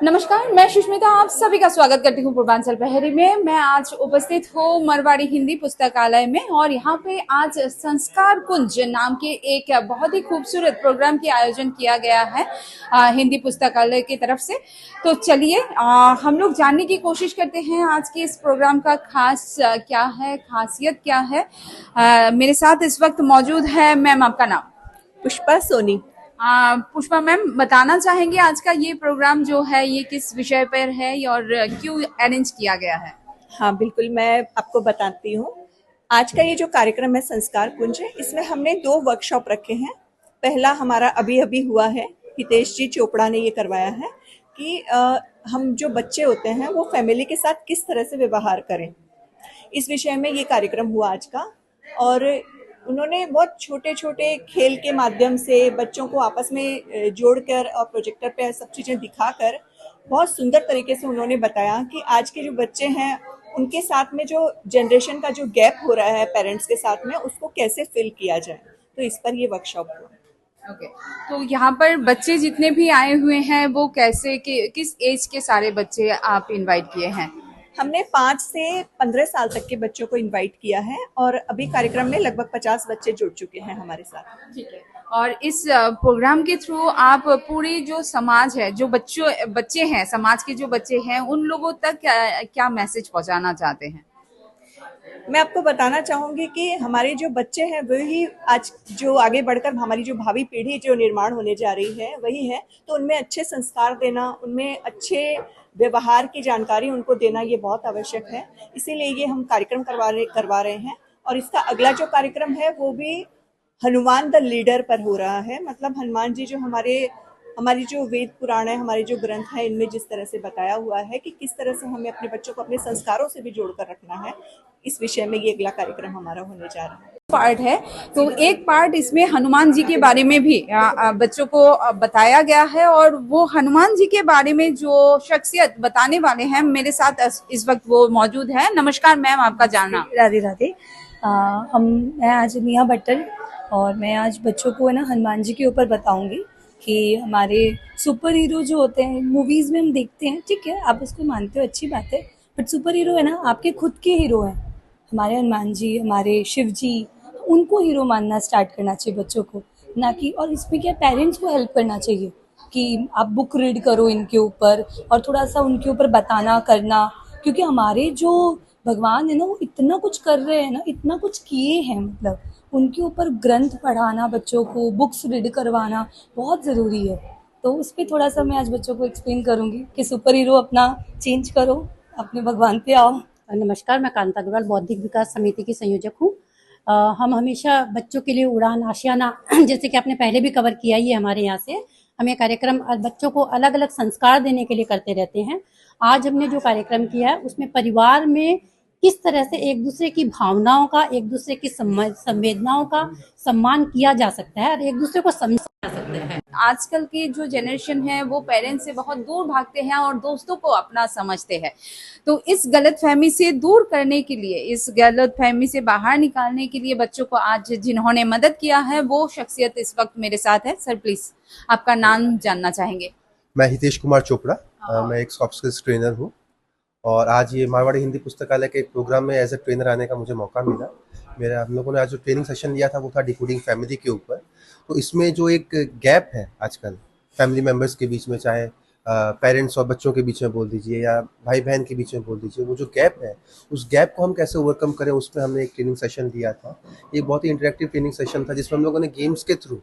नमस्कार, मैं सुष्मिता आप सभी का स्वागत करती हूँ पूर्वांचल प्रहरी में। मैं आज उपस्थित हूँ मरवाड़ी हिंदी पुस्तकालय में और यहाँ पे आज संस्कार कुंज नाम के एक बहुत ही खूबसूरत प्रोग्राम की आयोजन किया गया है हिंदी पुस्तकालय की तरफ से। तो चलिए हम लोग जानने की कोशिश करते हैं आज के इस प्रोग्राम का खास क्या है, खासियत क्या है। मेरे साथ इस वक्त मौजूद है मैम, आपका नाम? पुष्पा सोनी। पुष्पा मैम, बताना चाहेंगे आज का ये प्रोग्राम जो है ये किस विषय पर है और क्यों अरेंज किया गया है? हाँ बिल्कुल, मैं आपको बताती हूँ। आज का ये जो कार्यक्रम है संस्कार कुंज है, इसमें हमने 2 वर्कशॉप रखे हैं। पहला हमारा अभी अभी हुआ है, हितेश जी चोपड़ा ने ये करवाया है कि हम जो बच्चे होते हैं वो फैमिली के साथ किस तरह से व्यवहार करें, इस विषय में ये कार्यक्रम हुआ आज का। और उन्होंने बहुत छोटे छोटे खेल के माध्यम से बच्चों को आपस में जोड़कर और प्रोजेक्टर पे सब चीज़ें दिखाकर बहुत सुंदर तरीके से उन्होंने बताया कि आज के जो बच्चे हैं उनके साथ में जो जनरेशन का जो गैप हो रहा है पेरेंट्स के साथ में, उसको कैसे फिल किया जाए। तो इस पर ये वर्कशॉप हुआ। ओके, तो यहाँ पर बच्चे जितने भी आए हुए हैं वो कैसे किस एज के सारे बच्चे आप इनवाइट किए हैं? हमने 5 से 15 साल तक के बच्चों को इनवाइट किया है और अभी कार्यक्रम में लगभग 50 बच्चे जुड़ चुके हैं हमारे साथ। ठीक है। और इस प्रोग्राम के थ्रू आप पूरी जो समाज है, जो बच्चे हैं, समाज के जो बच्चे हैं, उन लोगों तक क्या मैसेज पहुंचाना चाहते हैं? मैं आपको बताना चाहूंगी कि हमारे जो बच्चे हैं वही आज जो आगे बढ़कर हमारी जो भावी पीढ़ी जो निर्माण होने जा रही है वही है। तो उनमें अच्छे संस्कार देना, उनमें अच्छे व्यवहार की जानकारी उनको देना ये बहुत आवश्यक है। इसीलिए ये हम कार्यक्रम करवा रहे हैं। और इसका अगला जो कार्यक्रम है वो भी हनुमान द लीडर पर हो रहा है। मतलब हनुमान जी जो हमारी जो वेद पुराण है, हमारे जो ग्रंथ है, इनमें जिस तरह से बताया हुआ है कि किस तरह से हमें अपने बच्चों को अपने संस्कारों से भी जोड़कर रखना है, इस विषय में ये अगला कार्यक्रम हमारा होने जा रहा है। पार्ट है, तो एक पार्ट इसमें हनुमान जी के बारे में भी बच्चों को बताया गया है और वो हनुमान जी के बारे में जो शख्सियत बताने वाले हैं मेरे साथ इस वक्त वो मौजूद है। नमस्कार मैम, आपका जानना? राधे राधे। मैं आज मिया बट्टल और मैं आज बच्चों को है ना हनुमान जी के ऊपर बताऊंगी कि हमारे सुपर हीरो जो होते हैं मूवीज़ में हम देखते हैं, ठीक है आप उसको मानते हो, अच्छी बात है, बट सुपर हीरो है ना आपके खुद के हीरो हैं। हमारे हनुमान जी, हमारे शिव जी, उनको हीरो मानना स्टार्ट करना चाहिए बच्चों को, ना कि। और इसमें क्या, पेरेंट्स को हेल्प करना चाहिए कि आप बुक रीड करो इनके ऊपर और थोड़ा सा उनके ऊपर बताना करना, क्योंकि हमारे जो भगवान है ना वो इतना कुछ कर रहे हैं ना, इतना कुछ किए हैं, मतलब उनके ऊपर ग्रंथ पढ़ाना, बच्चों को बुक्स रीड करवाना बहुत ज़रूरी है। तो उस पर थोड़ा सा मैं आज बच्चों को एक्सप्लेन करूँगी कि सुपर हीरो अपना चेंज करो, अपने भगवान पे आओ। नमस्कार, मैं कांता अग्रवाल बौद्धिक विकास समिति की संयोजक हूँ। हम हमेशा बच्चों के लिए उड़ान आशियाना जैसे कि आपने पहले भी कवर किया ही है हमारे यहाँ से, हम ये कार्यक्रम बच्चों को अलग अलग संस्कार देने के लिए करते रहते हैं। आज हमने जो कार्यक्रम किया है उसमें परिवार में किस तरह से एक दूसरे की भावनाओं का, एक दूसरे की संवेदनाओं का सम्मान किया जा सकता है और एक दूसरे को समझा जा सकता है। आजकल की जो जनरेशन है वो पेरेंट्स से बहुत दूर भागते हैं और दोस्तों को अपना समझते हैं। तो इस गलतफहमी से दूर करने के लिए, इस गलतफहमी से बाहर निकालने के लिए बच्चों को आज जिन्होंने मदद किया है वो शख्सियत इस वक्त मेरे साथ है। सर प्लीज आपका नाम जानना चाहेंगे? मैं हितेश कुमार चोपड़ा, मैं एक सॉफ्ट स्किल्स ट्रेनर हूँ और आज ये मारवाड़ी हिंदी पुस्तकालय के एक प्रोग्राम में एज ए ट्रेनर आने का मुझे मौका मिला। हम लोगों ने आज जो ट्रेनिंग सेशन लिया था वो था डिकोडिंग फैमिली के ऊपर। तो इसमें जो एक गैप है आजकल फैमिली मेम्बर्स के बीच में, चाहे पेरेंट्स और बच्चों के बीच में बोल दीजिए या भाई बहन के बीच में बोल दीजिए, वो जो गैप है उस गैप को हम कैसे ओवरकम करें, उसमें हमने एक ट्रेनिंग सेशन दिया था। ये बहुत ही इंटरेक्टिव ट्रेनिंग सेशन था जिसमें हम लोगों ने गेम्स के थ्रू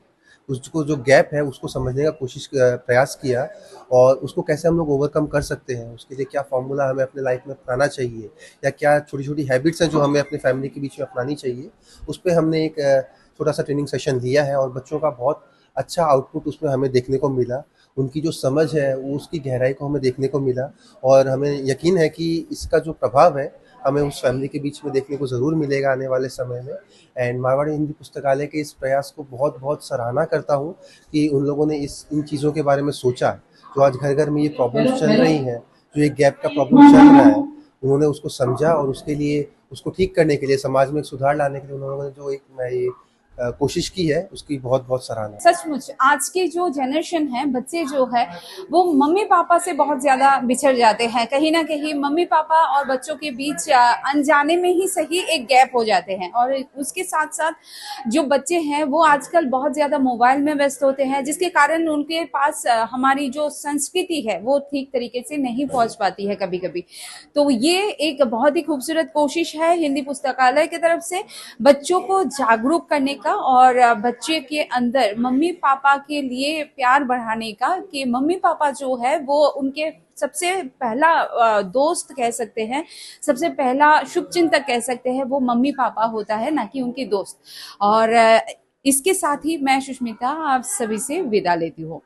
उसको जो गैप है उसको समझने का प्रयास किया और उसको कैसे हम लोग ओवरकम कर सकते हैं, उसके लिए क्या फॉर्मूला हमें अपने लाइफ में अपनाना चाहिए या क्या छोटी छोटी हैबिट्स हैं जो हमें अपने फैमिली के बीच में अपनानी चाहिए, उस पर हमने एक छोटा सा ट्रेनिंग सेशन दिया है और बच्चों का बहुत अच्छा आउटपुट उसमें हमें देखने को मिला। उनकी जो समझ है वो उसकी गहराई को हमें देखने को मिला और हमें यकीन है कि इसका जो प्रभाव है हमें उस फैमिली के बीच में देखने को ज़रूर मिलेगा आने वाले समय में। एंड मारवाड़ी हिंदी पुस्तकालय के इस प्रयास को बहुत बहुत सराहना करता हूँ कि उन लोगों ने इन चीज़ों के बारे में सोचा। जो आज घर घर में ये प्रॉब्लम्स चल रही हैं, जो एक गैप का प्रॉब्लम चल रहा है, उन्होंने उसको समझा और उसके लिए उसको ठीक करने के लिए, समाज में एक सुधार लाने के लिए उन्होंने जो एक मैं ये कोशिश की है उसकी बहुत बहुत सराहना। सचमुच आज के जो जनरेशन है, बच्चे जो है वो मम्मी पापा से बहुत ज्यादा बिछड़ जाते हैं। कहीं ना कहीं मम्मी पापा और बच्चों के बीच अनजाने में ही सही एक गैप हो जाते हैं। और उसके साथ साथ जो बच्चे हैं वो आजकल बहुत ज्यादा मोबाइल में व्यस्त होते हैं, जिसके कारण उनके पास हमारी जो संस्कृति है वो ठीक तरीके से नहीं पहुंच पाती है कभी कभी। तो ये एक बहुत ही खूबसूरत कोशिश है हिंदी पुस्तकालय की तरफ से बच्चों को जागरूक करने का और बच्चे के अंदर मम्मी पापा के लिए प्यार बढ़ाने का, कि मम्मी पापा जो है वो उनके सबसे पहला दोस्त कह सकते हैं, सबसे पहला शुभचिंतक कह सकते हैं, वो मम्मी पापा होता है, ना कि उनके दोस्त। और इसके साथ ही मैं सुष्मिता आप सभी से विदा लेती हूँ।